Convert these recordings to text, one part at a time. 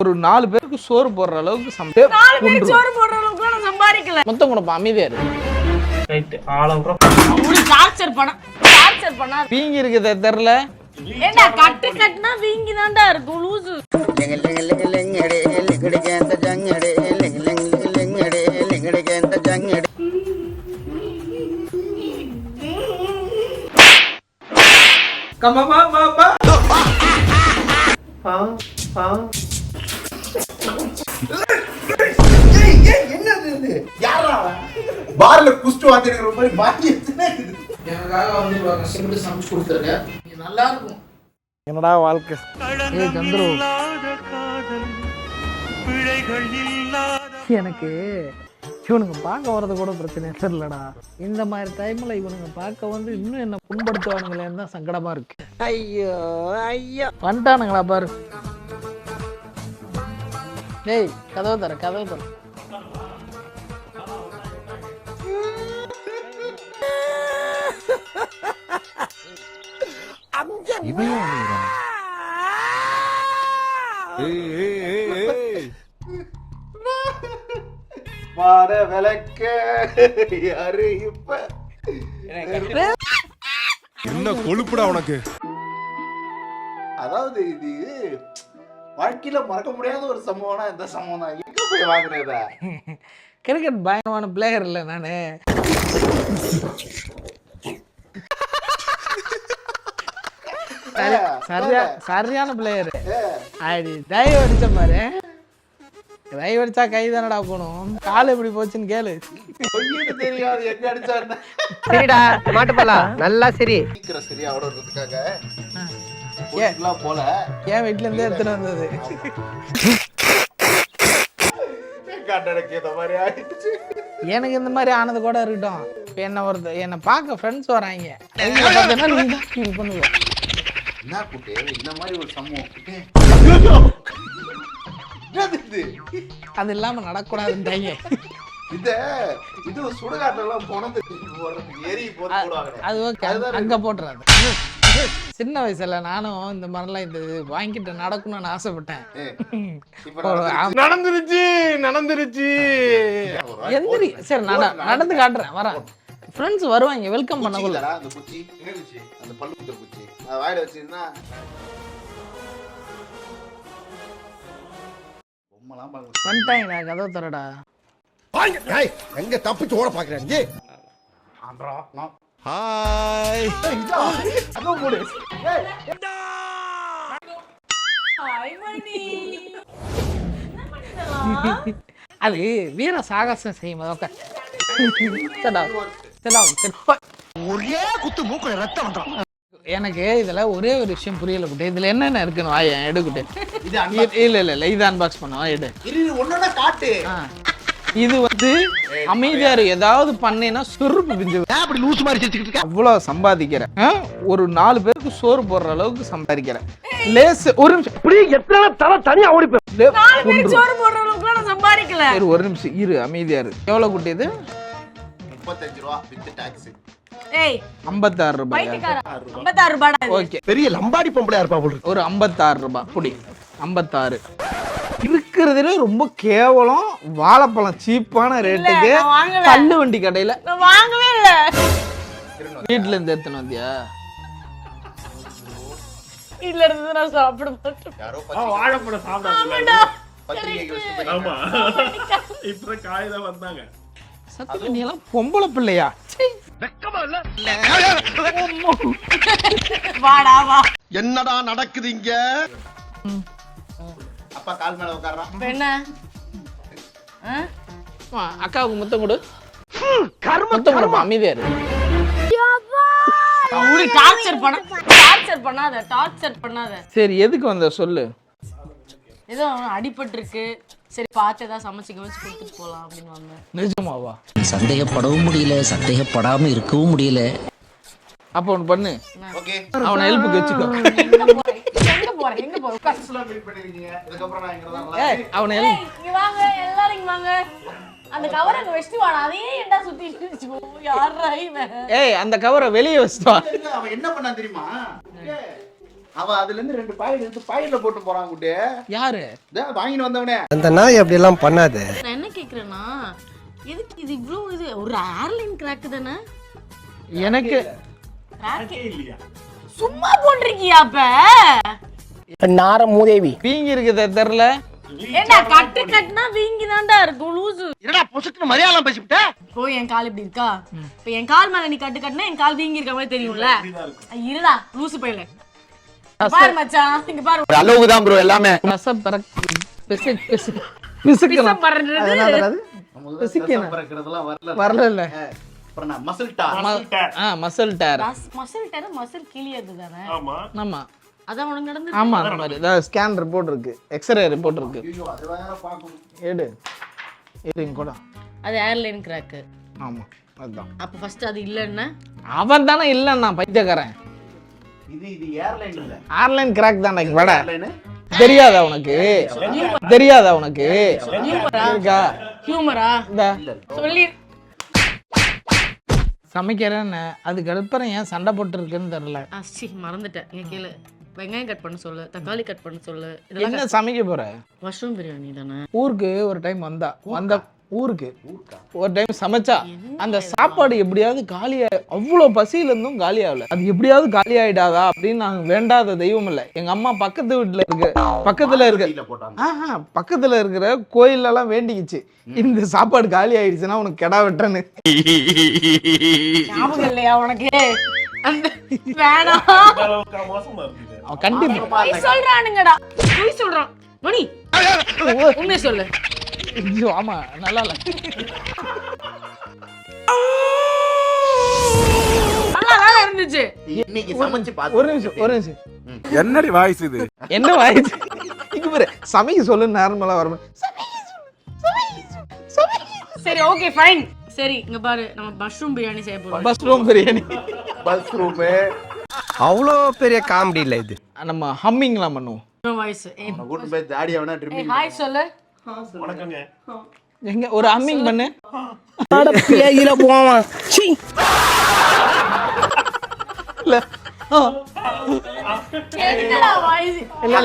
ஒரு 4 பேருக்கு சோறு போடுற அளவுக்கு சம்பாதிக்கல. மொத்தம் கூட அமைதியா இருக்கு. வீங்கி இருக்குது தெரியல. கட்டு கட்டுனா வீங்கி தான்டா இருக்கும் லூசு. பார்ல குஸ்ட் வாத்திருக்கிற மாதிரி மாத்தி எனக்காக வந்து கஷ்டப்பட்டு சமைச்சு கொடுத்துருக்கேன். நல்லா இருக்கும். என்னடா வாழ்க்கை. எனக்கு இவனுங்க பார்க்க வர்றது கூட பிரச்சனை தெரியலடா. இந்த மாதிரி டைம்ல இவனுங்க பார்க்க வந்து இன்னும் என்ன புண்படுத்துவானுங்களேன்னு தான் சங்கடமா இருக்கு. ஐயோ ஐயோ வந்துட்டானுங்களா பாரு. டேய் கதவு தர. மாற விளக்க யாரு இப்ப என்ன கொழுப்புடா உனக்கு. அதாவது இது வாழ்க்கையில மறக்க முடியாத ஒரு சம்பவம்னா இந்த சம்பவம் தான். எங்க போய் வாங்குறதா? கிரிக்கெட் பயங்கரமான பிளேயர் இல்லை நானு. சரியான பிளேயர். அப்படி டைவ் அடிச்ச பாரு. டைவ் அடிச்சா கை தானடா போகணும். கால் எப்படி போச்சுன்னு கேளு. தெரியாது எங்க அடிச்சாருன்னு. சரிடா மாட்டுப்பலா நல்லா சரி. சரியா அவ்வளோ இருக்கிறதுக்காக போல என் வீட்டுல இருந்தே எடுத்துட்டு வந்தது. எனக்கு இந்த மாதிரி ஆனது கூட இருக்கட்டும். என்ன பார்க்க ஃப்ரெண்ட்ஸ் வராங்க. என்ன கூட்டு இந்த மாதிரி ஒரு சம்பவம் அது இல்லாம நடக்கூடாதுன்றாங்க. இது சுடுகாட்டெல்லாம் போனது ஏறி அது ஓகே, அங்க போட்டுறாது. சின்ன வயசுல நானும் இந்த மாதிரிலாம் இது வாங்கிட்டு நடக்கணும்னு ஆசைப்பட்டேன். நடந்துருச்சு எந்திரி. சரி நடந்து காட்டுறேன் வரேன். ஃப்ரெண்ட்ஸ் வருவாங்க வெல்கம் பண்ணக்குள்ள. அந்த குச்சி அந்த பல்லு குத்துற குச்சி அதை வாயில வச்சிருந்தா பொம்மைலாம் வந்துட்டாங்க. கதவை தரடா. எங்க தப்பிச்சு ஓட பாக்குறாங்க. ஹாய் அது வீர சாகசம் செய்யும் போது ஒரே குத்து மூக்குல ரத்தம் வந்துடும். எனக்கு இதுல ஒரே ஒரு விஷயம் புரியல குட்டே. இதுல என்னென்ன இருக்குன்னு வாய எடுக்கிட்டு. இல்ல இது அன்பாக்ஸ் பண்ணுவா எடு. ஒன்னொன்னா காட்டு. இது வந்து அமைதியாரு ஏதாவது பண்ணேன்னா சுருப்பு பிஞ்சு. அப்படி லூசு மாதிரி சிரிச்சுக்கிட்டு இருக்க. அவ்வளவு சம்பாதிக்கிறேன். ஒரு 4 பேருக்கு சோறு போடுற அளவுக்கு சம்பாதிக்கிறேன். லேஸ் ஒரு நிமிஷம். இப்படி எத்தனை தலை தனியா ஓடி போய் 4 பேருக்கு சோறு போடுற அளவுக்கு நான் சம்பாதிக்கல. ஒரு நிமிஷம் இரு அமைதியாரு. எவ்வளவு குட்டி இது? 35 ரூபாய் வித் டாக்ஸ். ஏய் 56 ரூபாய். 56 ரூபாடா. ஓகே பெரிய லம்பாடி பொம்பளையா இருப்பா போல. ஒரு 56 ரூபாய் புடி. 56 இருக்கிறதுல ரொம்ப கேவலம். வாழைப்பழம் சீப்பான ரேட்டுக்கு தள்ளு வண்டி கடையில வாங்கவே இல்ல. வீட்டுல இருந்து எடுத்துன்னு வந்தியா? இல்ல இருந்து நான் சாப்பிட மாட்டேன். வாழைப்பழம் சாப்பிடாத. ஆமா இப்ப காய்தான் வந்தாங்க. சத்தியமா நீ எல்லாம் பொம்பளை பிள்ளையா? வெக்கமா இல்ல. வாடா வா. என்னடா நடக்குது இங்க? அப்பா கால் மேல உட்கார்றான். என்ன அக்காவுக்கு முத்தம் கொடு. முத்தம் கொடுப்பா அமைதியா இரு. டார்ச்சர் பண்ணாத. சரி எதுக்கு வந்த சொல்லு. ஏதோ அடிபட்டு இருக்கு. சரி பார்த்து ஏதாவது சமைச்சு கொடுத்துட்டு போலாம் அப்படின்னு வந்தேன். நிஜமாவா? சந்தேகப்படவும் முடியல, சந்தேகப்படாம இருக்கவும் முடியல. அப்ப ஒண்ணு பண்ணு. ஓகே அவனை ஹெல்ப்புக்கு வச்சுக்கோ. எங்க போற கட்ஸ்லாம் மீட் பண்ணிருக்கீங்க. இதுக்கு அப்புறம் நான் இங்க தான். ஏய் அவனை ஹெல்ப். இங்க வாங்க எல்லாரும் இங்க வாங்க. அந்த கவரை அங்க வெச்சிட்டு வாடா. அதையே ஏன்டா சுத்திட்டு இருக்கீங்க? யாரா இவன்? ஏய் அந்த கவரை வெளிய வச்சிட்டு வா. அவன் என்ன பண்ணா தெரியுமா? அவன் அதுல இருந்து 2 பாக்கெட் எடுத்து பாக்கெட்ல போட்டு போறான் குட்டி. யாரு வாங்கிட்டு வந்தவனே. அந்த நாய் அப்படி எல்லாம் பண்ணாது. நான் என்ன கேக்குறேன்னா எதுக்கு இது இவ்ளோ இது ஒரு ஏர்லைன் கிராக் தானே? எனக்கு ராக்கே இல்லையா? சும்மா போட்டுருக்கியா அப்ப? நார மூதேவி. பீங்கி இருக்குதே தெரியல. ஏண்டா கட்டு கட்டுனா வீங்கி தான்டா இருக்கும் லூசு. என்னடா பொசுக்குன்னு மரியாதை பேசிவிட்ட? இப்போ என் கால் இப்படி இருக்கா? இப்போ என் கால் மேல நீ கட்டு கட்டுனா என் கால் வீங்கி இருக்க மாதிரி தெரியும்ல? இருடா லூசு பையல. பாரு மச்சான் இங்க பாரு. ஒரு அளவுக்கு தான் ப்ரோ எல்லாமே. பிசம் பண்றது. பறக்கிறதெல்லாம் வரல. அப்புறம் நான் muscle tear. Muscle tear. Muscle tear muscle கிளியது தானே? ஆமா. ஆமா. அதான் உனக்கு நடந்து. ஆமா அந்த மாதிரி. ஸ்கேன் ரிப்போர்ட் இருக்கு. எக்ஸ்ரே ரிப்போர்ட் இருக்கு. ஐயோ அது வேற பாக்கணும். எடுங்க கூட. அது ஏர்லைன் கிராக். ஆமா அதுதான். அப்ப ஃபர்ஸ்ட் அது இல்லன்னா அவன் தானே இல்லன்னா பைத்தியக்காரன். இது ஏர்லைன் இல்ல. ஏர்லைன் கிராக் தானே வட. ஏர்லைன் தெரியாதா உனக்கு? தெரியாதா உனக்கு? இருக்கா? ஹியூமரா? இந்த சொல்லி சமைக்கிறேன்னு அதுக்கு அப்புறம் ஏன் சண்டை போட்டு இருக்குன்னு தெரியல. மறந்துட்டேன். இங்க கேளு. வெங்காயம் கட் பண்ண சொல்லு, தக்காளி கட் பண்ண சொல்லு. என்ன சமைக்க போற? மஷ்ரூம் பிரியாணி தானே? ஊருக்கு ஒரு டைம் வந்த ஊருக்கு ஒரு டைம் சமைச்சா அந்த சாப்பாடு எப்படியாவது காலியா, அவ்வளோ பசியில இருந்தும் காலி ஆகல. அது எப்படியாவது காலி ஆயிடாதா அப்படின்னு நாங்க வேண்டாத தெய்வம் இல்லை. எங்க அம்மா பக்கத்துல இருக்கிற கோயில்ல எல்லாம் வேண்டிக்கிச்சு, இந்த சாப்பாடு காலி ஆயிடுச்சுன்னா உனக்கு கெடா வெட்டன்னு. ஞாபகம் இல்லையா உனக்கு? வேணாம் மோசமா இருக்குது. அவன் கண்டிப்பா சொல்றானுங்கடா. போய் சொல்றான் மணி. உண்மையை சொல்லு. ஐயோ ஆமா நல்லா இல்ல. நல்லா இருந்துச்சு. இன்னைக்கு சமைச்சு பாத்து. ஒரு நிமிஷம். என்னடி வாய்ஸ் இது? என்ன வாய்ஸ்? இங்க பாரு சமைக்க சொல்லு நார்மலா வரும். சரி ஓகே ஃபைன். சரி இங்க பாரு நம்ம மஷ்ரூம் பிரியாணி செய்ய போறோம். மஷ்ரூம் பிரியாணி. மஷ்ரூம் அவ்வளோ பெரிய காமெடி இல்ல இது. நம்ம ஹம்மிங்லாம் பண்ணுவோம். வாய்ஸ். கூட்டு போய் தாடி அவனா ட்ரிம்மிங். ஹாய் சொல்லு. வணக்கங்க. எங்க ஒரு ஹம்மிங் பண்ணு. அட பேயில போவான். சீ. இல்ல என்னடா வாய்ஸ்? இல்ல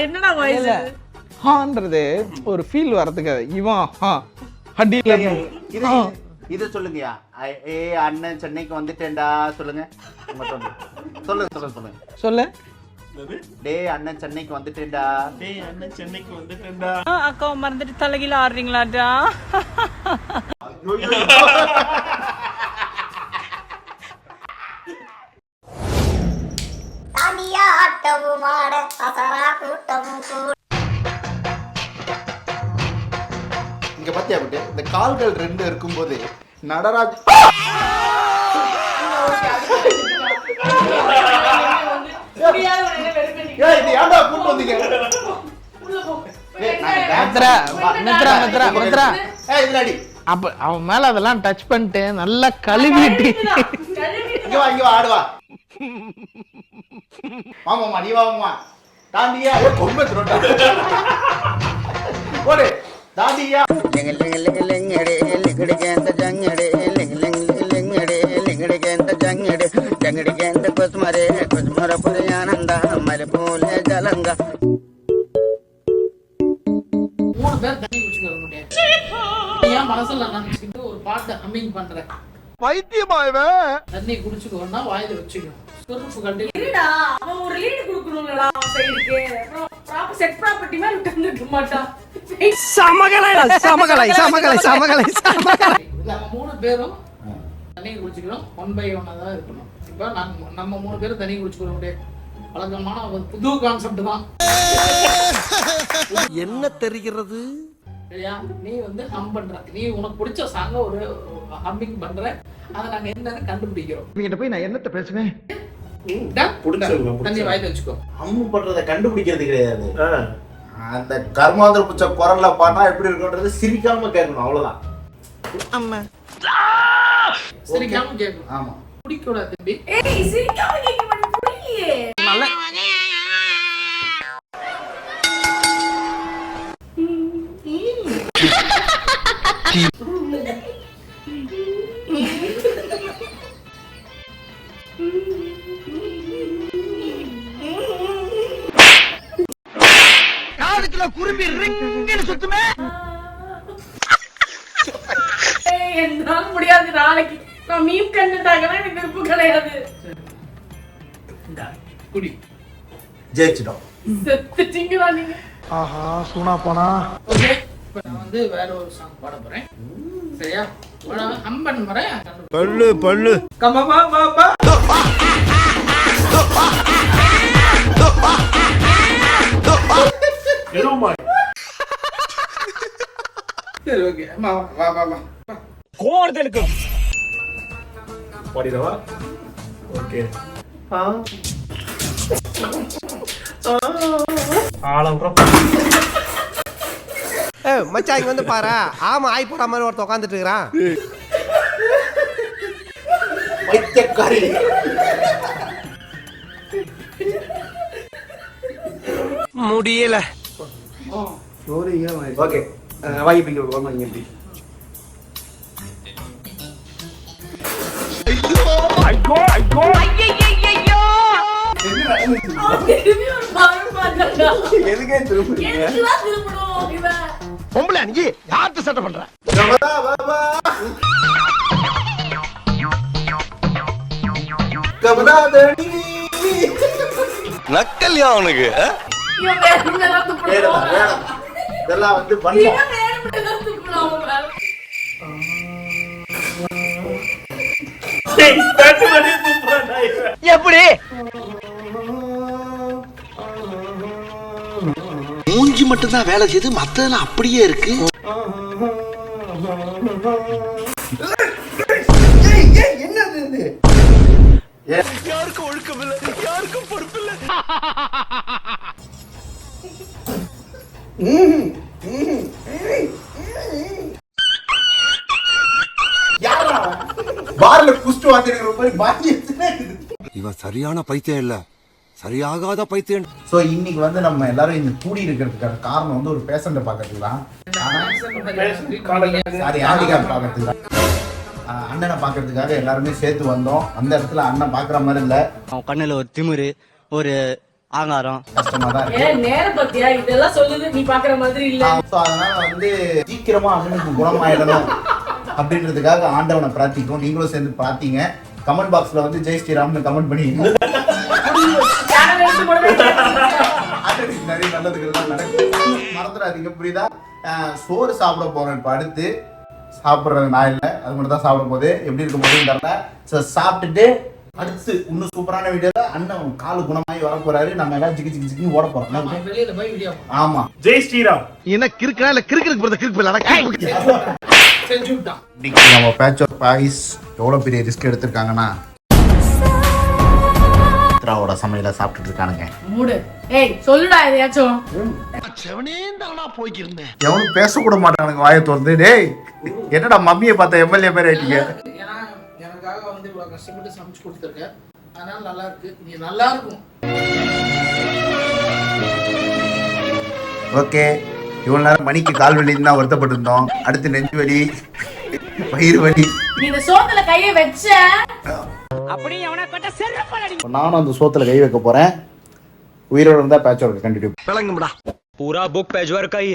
என்னடா வாய்ஸ்? ஹான்றது ஒரு ஃபீல் வரதுக்கு இவன் அடியில இது சொல்லுங்கயா. அண்ணன் சென்னைக்கு வந்துட்டேன்டா சொல்லுங்க. சொல்லு. டேய் அண்ணன் சென்னைக்கு வந்துட்டேன்டா. டேய் அண்ணன் சென்னைக்கு வந்துட்டேன்டா. அக்கா மறந்துட்டு தலைகீழ ஆடுறீங்களாடா? தனியா ஆட்டமும் ஆட அசரா கூட்டமும் கூட. இங்க பாத்தியா குட்டி, இந்த கால்கள் 2 இருக்கும்போது நடராஜ் இது ஏன்டா கூட்டு வந்தீங்க? இதுல அடி. அப்ப அவன் மேல அதெல்லாம் டச் பண்ணிட்டு நல்லா கழுவிட்டு இங்க வா ஆடுவா. மாமா நீ வாமா. தாண்டியா கொம்பு துரோட்டா. ஓடு தாண்டியா. மனசுல நினைச்சுக்கிட்டு ஒரு பாட்டு ஹம்மிங் பண்றேன். பைத்தியமா இவன்? தண்ணி குடிச்சுக்கோன்னா வாயில வச்சுக்கணும். சுருப்பு கட்டி இருடா அவன் ஒரு லீட் குடுக்கணும்லடா சைடுக்கு. ப்ராப்பர் செட் ப்ராப்பர்ட்டி மேல உட்கார்ந்திருக்க மாட்டான். சமகலை. நம்ம 3 பேரும் தண்ணி குடிச்சுக்கிறோம். 1 by 1 தான் இருக்கணும். இப்போ நம்ம 3 பேரும் தண்ணி குடிச்சுக்கிறோம். அப்படியே வழக்கமான ஒரு புது கான்செப்ட் தான். என்ன தெரிகிறது? சரியா? நீ ஹம் பண்ற, நீ உனக்கு பிடிச்ச சாங்க ஒரு ஹம்மிங் பண்ற, அதை நாங்க என்னன்னு கண்டுபிடிக்கிறோம். இவங்கிட்ட போய் நான் என்னத்த பேசுவேன்? தண்ணி வாயில வச்சுக்கோ. அம்மு பண்றத கண்டுபிடிக்கிறது கிடையாது. அந்த கர்மாந்திர புச்ச குரல்ல பாட்டா எப்படி இருக்குன்றது சிரிக்காம கேட்கணும், அவ்வளவுதான். அம்மா சிரிக்காம கேட்கணும். ஆமா குடிக்கூடாது தம்பி. ஏய் சிரிக்காம கேட்க மாட்டேன் புரியே. நல்ல சமயத்துல குரும்பி ரிங்குன்னு சுத்துமே. என்னால முடியாது. நாளைக்கு நான் மீன் கண்டுட்டாங்கன்னா எனக்கு விருப்பம் கிடையாது. குடி. ஜெயிச்சிட்டோம். செத்துட்டீங்களா நீங்க? ஆஹா சூனா போனா. ஓகே, இப்போ நான் வந்து வேற ஒரு சாங் பாட போறேன். சரியா? அம்பன் வரேன். பல்லு பல்லு. கமா பா பா பா. எருமா சரி ஓகே. வா வா வா வா. கோர்தலுக்கு. பாடிடவா? ஓகே. மச்சான் இங்க வந்து பாரு. ஆமா ஆய் போற மாதிரி ஒருத்த உட்காந்துட்டு இருக்கான். வைத்தியக்காரி. முடியல. ஓகே வாங்கிப்பீங்க ஒரு வாங்கி எப்படி திரும்பி ஒரு பாரு பாருடா. எதுக்கே திரும்புறீங்க? எதுக்குலாம் திரும்பணும் இவன்? பொம்பளை நீ யார்கிட்ட சட்டை பண்ற? கமலா பாபா கமலாதேவி. நக்கல்யா அவனுக்கு. இவன் வேணும்னெல்லாம் துப்புடுவான். வேணாம் வேணாம், இதெல்லாம் வந்து பண்ணலாம். இவன் வேணும்னெல்லாம் துப்புடுவான் அவன் மேல. எப்படி? மூஞ்சி மட்டும் தான் வேலை செய்து மத்ததெல்லாம் அப்படியே இருக்கு. என்னது இது? யாருக்கும் ஒழுக்கம் இல்ல, யாருக்கும் பொறுப்பு இல்ல. யாரா பார்ல குஸ்ட் வாத்திருக்கிற மாதிரி பாத்தி எடுத்துனே இருக்குது. இவன் சரியான பைத்தியம் இல்ல, சரியாகாத பைத்தியம். சோ இன்னைக்கு வந்து நம்ம எல்லாரும் இந்த கூடி இருக்கிறதுக்கான காரணம் வந்து ஒரு பேஷண்ட பாக்கிறதுக்கு தான். சாரி, ஹேண்டிகேப் பாக்கிறதுக்கு தான். அண்ணனை பாக்கிறதுக்காக எல்லாருமே சேர்த்து வந்தோம். அந்த இடத்துல அண்ணன் பாக்குற மாதிரி இல்ல. அவன் கண்ணுல ஒரு திமிரு, ஒரு ஆங்காரம். கஷ்டமா தான் இருக்கு. ஏன் நேரம் பத்தியா இதெல்லாம் சொல்லுது, நீ பாக்குற மாதிரி இல்ல. சோ அதனால வந்து சீக்கிரமா அண்ணனுக்கு குணமாயிடணும் அப்படின்றதுக்காக ஆண்டவனை பிரார்த்திக்கும். நீங்களும் சேர்ந்து பிரார்த்திங்க. கமெண்ட் பாக்ஸ்ல வந்து ஜெய் ஸ்ரீராம்னு கமெண்ட் பண்ணி நிறைய நல்லதுகள் நடக்கும். மறந்துடாதீங்க, புரியுதா? சோறு சாப்பிட போறேன். இப்ப அடுத்து சாப்பிடுறது நான் இல்லை, அது மட்டும் தான் சாப்பிடும் போது எப்படி இருக்கும் போது தெரியல. சாப்பிட்டுட்டு அடுத்து இன்னும் சூப்பரான வீடியோல அண்ணன் காலு குணமாயி வர போறாரு. நம்ம எல்லாம் ஜிக்கி ஜிக்கி ஜிக்கி ஓட போறோம். வெளியில போய் வீடியோ ஆமா, ஜெய் ஸ்ரீராம். என்ன கிறுக்கா இல்ல கிறுக்கு போறது கிறுக்கு செஞ்சு விட்டான். இன்னைக்கு நம்ம பேட்ச் ஆஃப் பாய்ஸ் எவ்வளவு பெரிய ரிஸ்க் எடுத்திருக்காங்கன்னா சித்ராவோட சமையல சாப்பிட்டுட்டு இருக்கானுங்க. மூடு. ஏய் சொல்லுடா எதையாச்சும். செவனேந்தானா போய்க்கிருந்தேன். எவனும் பேசக்கூட மாட்டானுங்க வாயை திறந்து. டேய் என்னடா மம்மியை பார்த்த எம்எல்ஏ மாதிரி ஆயிட்டீங்க. ஏன்னா எனக்காக வந்து இவ்வளவு கஷ்டப்பட்டு சமைச்சு கொடுத்துருக்க, அதனால நல்லா இருக்கு. நீ நல்லா இருக்கும். ஓகே, இவ்வளவு நேரம் மணிக்கு கால் வலின்னு தான் வருத்தப்பட்டு இருந்தோம். அடுத்து நெஞ்சு வலி, வயிறு வலி. நீ இந்த சோத்துல கைய வச்ச நானும் அந்த சோத்துல கை வைக்க போறேன். உயிரோட இருந்தா பேட்ச் ஒர்க் கண்டினியூ. விளங்கும்டா. பூரா புக் பேஜ் ஒர்க் ஆயி